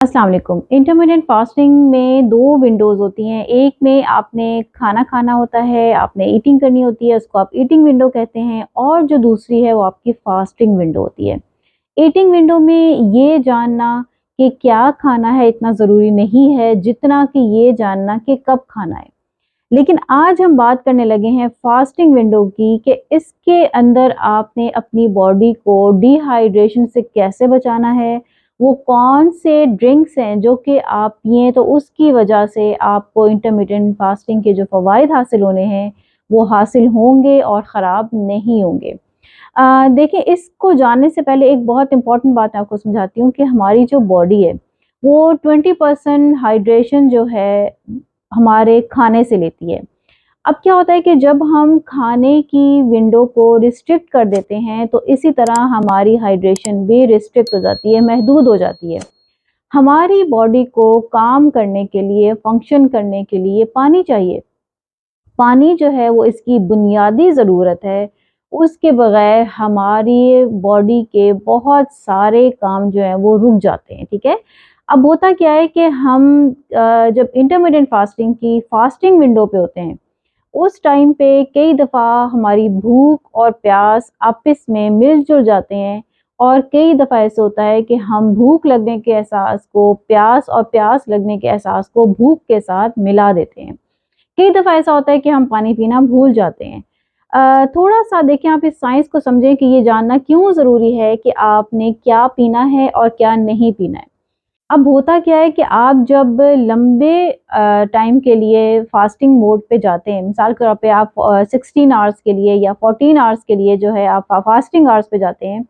अस्सलाम वालेकुम। Intermittent fasting में 2 विंडोज़ होती हैं। एक में आपने खाना खाना होता है, आपने ईटिंग करनी होती है, उसको आप ईटिंग विंडो कहते हैं और जो दूसरी है वो आपकी फास्टिंग विंडो होती है। ईटिंग विंडो में ये जानना कि क्या खाना है इतना ज़रूरी नहीं है, जितना कि ये जानना कि कब खाना है। लेकिन आज हम बात करने लगे हैं फास्टिंग विंडो की कि इसके अंदर आपने अपनी बॉडी को डिहाइड्रेशन से कैसे बचाना है, वो कौन से ड्रिंक्स हैं जो कि आप पिएँ तो उसकी वजह से आपको इंटरमिटेंट फास्टिंग के जो फ़वाइद हासिल होने हैं, वो हासिल होंगे और ख़राब नहीं होंगे। देखिए इसको जानने से पहले एक बहुत इम्पोर्टेंट बात मैं आपको समझाती हूँ कि हमारी जो बॉडी है, वो 20% हाइड्रेशन जो है हमारे खाने से लेती है। अब क्या होता है कि जब हम खाने की विंडो को रिस्ट्रिक्ट कर देते हैं, तो इसी तरह हमारी हाइड्रेशन भी रिस्ट्रिक्ट हो जाती है, महदूद हो जाती है। हमारी बॉडी को काम करने के लिए, फंक्शन करने के लिए पानी चाहिए। पानी जो है वो इसकी बुनियादी ज़रूरत है, उसके बगैर हमारी बॉडी के बहुत सारे काम जो हैं वो रुक जाते हैं, ठीक है? अब होता क्या है कि हम जब इंटरमिटेंट फास्टिंग की फास्टिंग विंडो पे होते हैं, उस टाइम पे कई दफ़ा हमारी भूख और प्यास आपस में मिल-जुल जाते हैं और कई दफ़ा ऐसा होता है कि हम भूख लगने के एहसास को प्यास और प्यास लगने के एहसास को भूख के साथ मिला देते हैं। कई दफ़ा ऐसा होता है कि हम पानी पीना भूल जाते हैं। थोड़ा-सा देखें आप इस साइंस को समझें कि ये जानना क्यों ज़रूरी है कि आपने क्या पीना है और क्या नहीं पीना है। अब होता क्या है कि आप जब लंबे टाइम के लिए फास्टिंग मोड पे जाते हैं, मिसाल के तौर पे आप 16 आवर्स के लिए या 14 आवर्स के लिए जो है आप फास्टिंग आवर्स पे जाते हैं,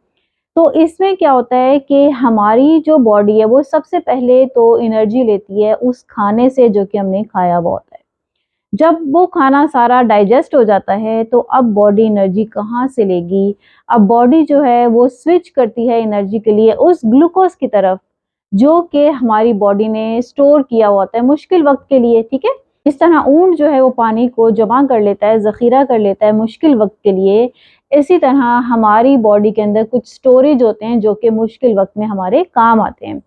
तो इसमें क्या होता है कि हमारी जो बॉडी है वो सबसे पहले तो एनर्जी लेती है उस खाने से जो कि हमने खाया हुआ होता है। जब वो खाना सारा डाइजेस्ट हो जाता है तो अब बॉडी एनर्जी कहाँ से लेगी? अब बॉडी जो है वो स्विच करती है एनर्जी के लिए उस ग्लूकोज़ की तरफ, जो कि हमारी बॉडी ने स्टोर किया हुआ होता है मुश्किल वक़्त के लिए, ठीक है? इस तरह ऊँट जो है वो पानी को जमा कर लेता है, ज़ख़ीरा कर लेता है मुश्किल वक़्त के लिए। इसी तरह हमारी बॉडी के अंदर कुछ स्टोरेज होते हैं जो कि मुश्किल वक़्त में हमारे काम आते हैं।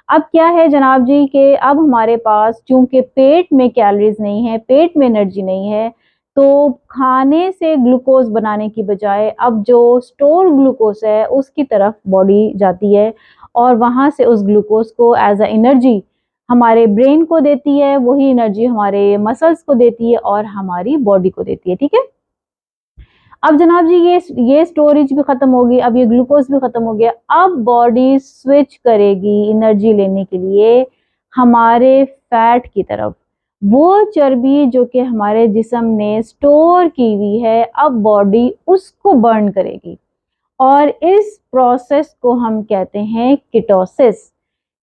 अब क्या है जनाब जी कि अब हमारे पास चूँकि पेट में कैलोरीज़ नहीं है, पेट में एनर्जी नहीं है, तो खाने से ग्लूकोज़ बनाने की बजाय अब जो स्टोर ग्लूकोज़ है उसकी तरफ बॉडी जाती है और वहाँ से उस ग्लूकोज़ को एज़ अ एनर्जी हमारे ब्रेन को देती है, वही एनर्जी हमारे मसल्स को देती है और हमारी बॉडी को देती है, ठीक है? अब जनाब जी ये स्टोरेज भी खत्म होगी, अब ये ग्लूकोज़ भी खत्म हो गया। अब बॉडी स्विच करेगी एनर्जी लेने के लिए हमारे फैट की तरफ। वो चर्बी जो कि हमारे जिस्म ने स्टोर की हुई है, अब बॉडी उसको बर्न करेगी और इस प्रोसेस को हम कहते हैं कीटोसिस।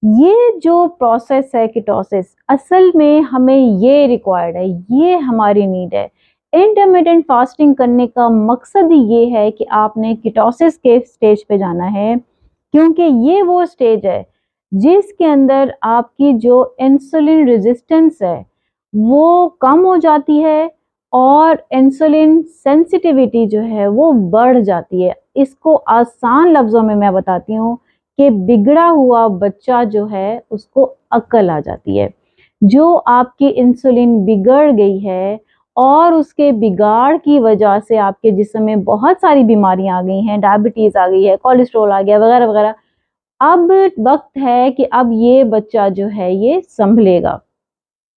ये जो प्रोसेस है कीटोसिस, असल में हमें ये रिक्वायर्ड है, ये हमारी नीड है। इंटरमिटेंट फास्टिंग करने का मकसद ही ये है कि आपने कीटोसिस के स्टेज पे जाना है, क्योंकि ये वो स्टेज है जिसके अंदर आपकी जो इंसुलिन रेजिस्टेंस है वो कम हो जाती है और इंसुलिन सेंसिटिविटी जो है वो बढ़ जाती है। इसको आसान लफ्ज़ों में मैं बताती हूँ कि बिगड़ा हुआ बच्चा जो है उसको अक्ल आ जाती है। जो आपकी इंसुलिन बिगड़ गई है और उसके बिगाड़ की वजह से आपके जिस्म में बहुत सारी बीमारियां आ गई हैं, डायबिटीज़ आ गई है, कोलेस्ट्रॉल आ गया वगैरह-वगैरह। अब वक़्त है कि अब ये बच्चा जो है ये सँभलेगा।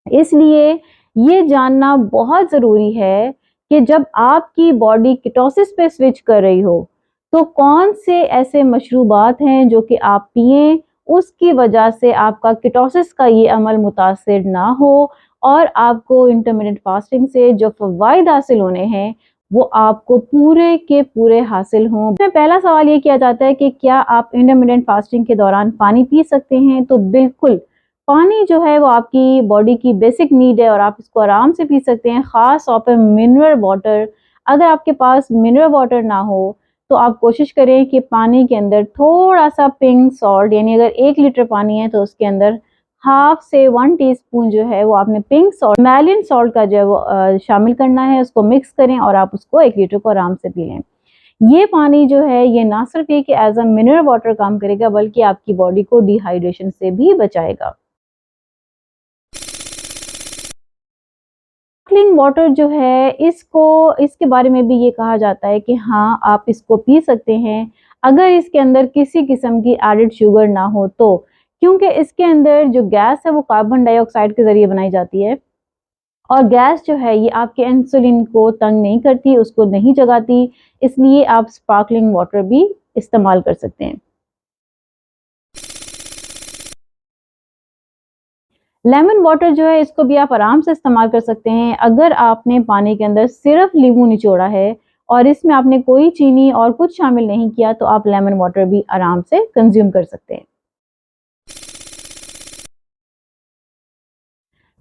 इसलिए ये जानना बहुत ज़रूरी है कि जब आपकी बॉडी कीटोसिस पे स्विच कर रही हो, तो कौन से ऐसे मशरूबात हैं जो कि आप पिएँ, उसकी वजह से आपका कीटोसिस का ये अमल मुतासिर ना हो और आपको इंटरमिटेंट फास्टिंग से जो फ़वाइद हासिल होने हैं, वो आपको पूरे के पूरे हासिल हों। इसमें पहला सवाल ये किया जाता है कि क्या आप इंटरमिटेंट फास्टिंग के दौरान पानी पी सकते हैं? तो बिल्कुल, पानी जो है वो आपकी बॉडी की बेसिक नीड है और आप इसको आराम से पी सकते हैं, ख़ास तौर पे मिनरल वाटर। अगर आपके पास मिनरल वाटर ना हो, तो आप कोशिश करें कि पानी के अंदर थोड़ा-सा पिंक सॉल्ट, यानी अगर 1 लीटर पानी है तो उसके अंदर हाफ़ से 1 टीस्पून जो है वो आपने पिंक सॉल्ट, हिमालयन सॉल्ट का जो है वो शामिल करना है, उसको मिक्स करें और आप उसको 1 लीटर को आराम से पी लें। ये पानी जो है ये ना सिर्फ ये कि एज अ मिनरल वाटर काम करेगा बल्कि आपकी बॉडी को डिहाइड्रेशन से भी बचाएगा। स्पार्कलिंग वाटर जो है इसके बारे में भी ये कहा जाता है कि हाँ आप इसको पी सकते हैं अगर इसके अंदर किसी किस्म की एडेड शुगर ना हो तो, क्योंकि इसके अंदर जो गैस है वो कार्बन डाइऑक्साइड के जरिए बनाई जाती है और गैस जो है ये आपके इंसुलिन को तंग नहीं करती, उसको नहीं जगाती, इसलिए आप स्पार्कलिंग वाटर भी इस्तेमाल कर सकते हैं। लेमन वाटर जो है इसको भी आप आराम से इस्तेमाल कर सकते हैं अगर आपने पानी के अंदर सिर्फ नींबू निचोड़ा है और इसमें आपने कोई चीनी और कुछ शामिल नहीं किया तो आप लेमन वाटर भी आराम से कंज्यूम कर सकते हैं।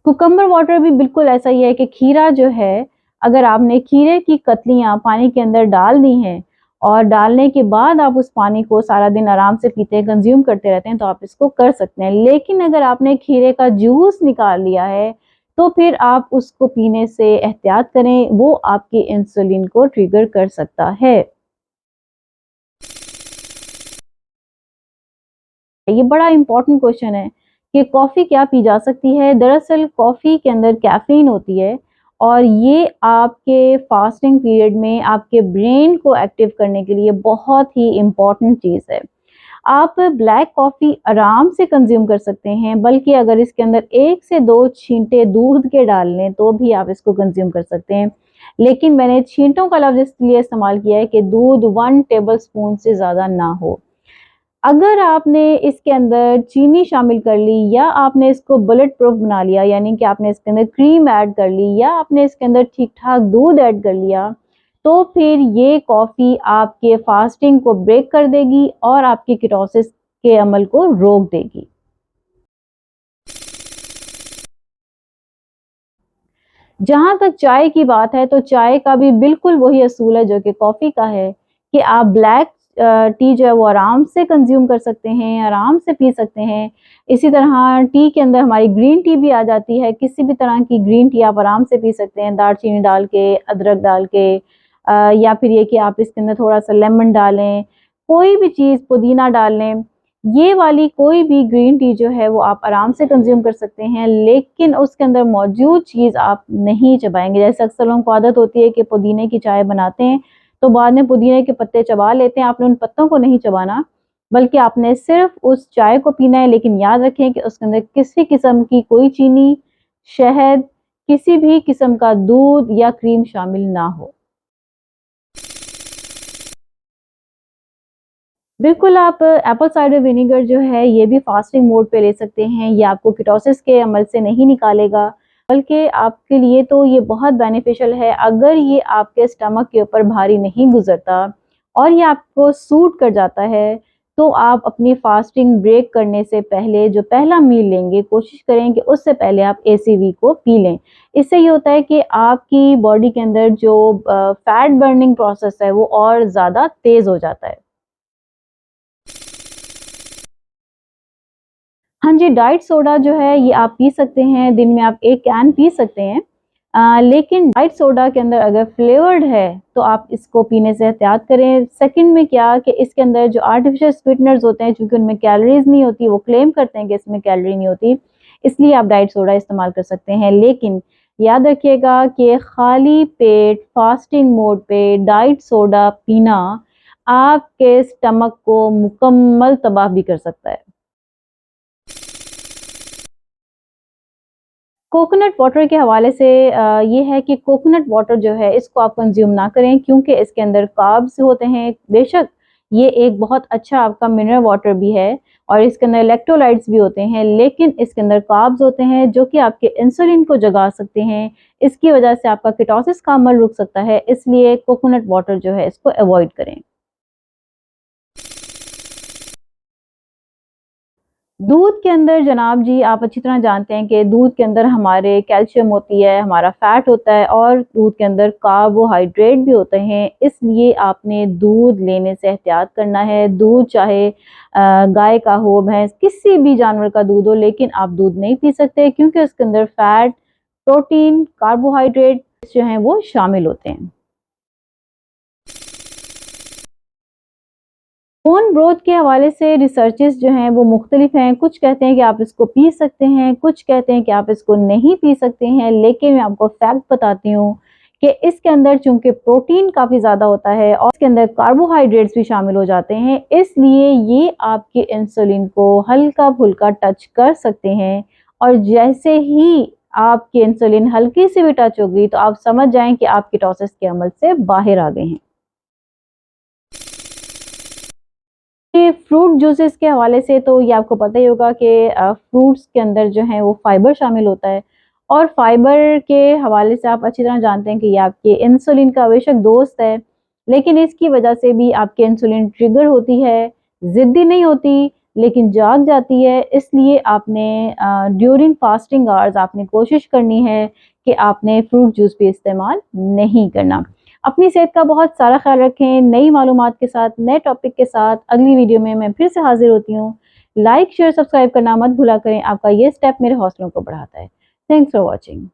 कुकम्बर वाटर भी बिल्कुल ऐसा ही है कि खीरा जो है अगर आपने खीरे की कतलियां पानी के अंदर डाल दी हैं और डालने के बाद आप उस पानी को सारा दिन आराम से पीते हैं, कंज्यूम करते रहते हैं तो आप इसको कर सकते हैं। लेकिन अगर आपने खीरे का जूस निकाल लिया है तो फिर आप उसको पीने से एहतियात करें, वो आपकी इंसुलिन को ट्रिगर कर सकता है। ये बड़ा इंपॉर्टेंट क्वेश्चन है कि कॉफ़ी क्या पी जा सकती है। दरअसल कॉफ़ी के अंदर कैफ़ीन होती है और ये आपके फास्टिंग पीरियड में आपके ब्रेन को एक्टिव करने के लिए बहुत ही इम्पॉर्टेंट चीज़ है। आप ब्लैक कॉफ़ी आराम से कंज्यूम कर सकते हैं, बल्कि अगर इसके अंदर 1 से 2 छींटे दूध के डाल लें तो भी आप इसको कंज्यूम कर सकते हैं। लेकिन मैंने छींटों का लफ्ज़ इसलिए इस्तेमाल किया है कि दूध 1 टेबल स्पून से ज़्यादा ना हो। अगर आपने इसके अंदर चीनी शामिल कर ली या आपने इसको बुलेट प्रूफ बना लिया, यानी कि आपने इसके अंदर क्रीम ऐड कर ली या आपने इसके अंदर ठीक-ठाक दूध ऐड कर लिया, तो फिर ये कॉफ़ी आपके फास्टिंग को ब्रेक कर देगी और आपकी कीटोसिस के अमल को रोक देगी। जहाँ तक चाय की बात है तो चाय का भी बिल्कुल वही असूल है जो कि कॉफ़ी का है कि आप ब्लैक टी जो है वो आराम से कंज्यूम कर सकते हैं, आराम से पी सकते हैं। इसी तरह टी के अंदर हमारी ग्रीन टी भी आ जाती है, किसी भी तरह की ग्रीन टी आप आराम से पी सकते हैं, दालचीनी डाल के, अदरक डाल के या फिर ये कि आप इसके अंदर थोड़ा-सा लेमन डालें, कोई भी चीज़ पुदीना डाल लें। ये वाली कोई भी ग्रीन टी जो है वो आप आराम से कंज्यूम कर सकते हैं, लेकिन उसके अंदर मौजूद चीज़ आप नहीं चबाएँगे। जैसे अक्सर लोगों को आदत होती है कि पुदीने की चाय बनाते हैं, तो बाद में पुदीने के पत्ते चबा लेते हैं। आपने उन पत्तों को नहीं चबाना, बल्कि आपने सिर्फ़ उस चाय को पीना है, लेकिन याद रखें कि उसके अंदर किसी किस्म की कोई चीनी, शहद, किसी भी किस्म का दूध या क्रीम शामिल ना हो। बिल्कुल, आप एप्पल साइडर विनेगर जो है ये भी फास्टिंग मोड पे ले सकते हैं। ये आपको कीटोसिस के अमल से नहीं निकालेगा, बल्कि आपके लिए तो ये बहुत बेनिफिशियल है अगर ये आपके स्टमक के ऊपर भारी नहीं गुज़रता और ये आपको सूट कर जाता है, तो आप अपनी फास्टिंग ब्रेक करने से पहले जो पहला मील लेंगे, कोशिश करें कि उससे पहले आप एसीवी को पी लें। इससे ये होता है कि आपकी बॉडी के अंदर जो फैट बर्निंग प्रोसेस है वो और ज़्यादा तेज़ हो जाता है। हाँ जी, डाइट सोडा जो है ये आप पी सकते हैं, दिन में आप 1 कैन पी सकते हैं। लेकिन डाइट सोडा के अंदर अगर फ्लेवर्ड है तो आप इसको पीने से एहतियात करें। सेकंड में क्या कि इसके अंदर जो आर्टिफिशियल स्वीटनर्स होते हैं, चूँकि उनमें कैलोरीज़ नहीं होती, वो क्लेम करते हैं कि इसमें कैलोरी नहीं होती, इसलिए आप डाइट सोडा इस्तेमाल कर सकते हैं। लेकिन याद रखिएगा कि खाली पेट फास्टिंग मोड पे डाइट सोडा पीना आपके स्टमक को मुकम्मल तबाह भी कर सकता है। कोकोनट वाटर के हवाले से ये है कि कोकोनट वाटर जो है इसको आप कंज़्यूम ना करें क्योंकि इसके अंदर कार्ब्स होते हैं। बेशक ये एक बहुत अच्छा आपका मिनरल वाटर भी है और इसके अंदर इलेक्ट्रोलाइट्स भी होते हैं, लेकिन इसके अंदर कार्ब्स होते हैं जो कि आपके इंसुलिन को जगा सकते हैं। इसकी वजह से आपका कीटोसिस का अमल रुक सकता है, इसलिए कोकोनट वाटर जो है इसको अवॉइड करें। दूध के अंदर जनाब जी आप अच्छी तरह जानते हैं कि दूध के अंदर हमारे कैल्शियम होती है, हमारा फैट होता है और दूध के अंदर कार्बोहाइड्रेट भी होते हैं। इसलिए आपने दूध लेने से एहतियात करना है। दूध चाहे गाय का हो, भैंस, किसी भी जानवर का दूध हो, लेकिन आप दूध नहीं पी सकते क्योंकि उसके अंदर फैट, प्रोटीन, कार्बोहाइड्रेट जो हैं वो शामिल होते हैं। बोन ब्रोथ के हवाले से रिसर्चेस जो हैं वो मुख्तलिफ हैं। कुछ कहते हैं कि आप इसको पी सकते हैं, कुछ कहते हैं कि आप इसको नहीं पी सकते हैं, लेकिन मैं आपको फैक्ट बताती हूँ कि इसके अंदर चूंकि प्रोटीन काफ़ी ज़्यादा होता है और इसके अंदर कार्बोहाइड्रेट्स भी शामिल हो जाते हैं, इसलिए ये आपके इंसुलिन को हल्का फुल्का टच कर सकते हैं। और जैसे ही आपकी इंसुलिन हल्की सी भी टच होगी तो आप समझ जाएं कि आप कीटोसिस के अमल से बाहर आ गए हैं। फ्रूट जूसेस के हवाले से तो ये आपको पता ही होगा कि फ्रूट्स के अंदर जो है वो फाइबर शामिल होता है, और फाइबर के हवाले से आप अच्छी तरह जानते हैं कि ये आपके इंसुलिन का बेशक दोस्त है, लेकिन इसकी वजह से भी आपकी इंसुलिन ट्रिगर होती है, ज़िद्दी नहीं होती लेकिन जाग जाती है। इसलिए आपने ड्यूरिंग फास्टिंग आवर्स आपने कोशिश करनी है कि आपने फ्रूट जूस भी इस्तेमाल नहीं करना। अपनी सेहत का बहुत सारा ख्याल रखें। नई मालूमात के साथ, नए टॉपिक के साथ अगली वीडियो में मैं फिर से हाजिर होती हूँ। लाइक शेयर सब्सक्राइब करना मत भूला करें, आपका ये स्टेप मेरे हौसलों को बढ़ाता है। Thanks for watching.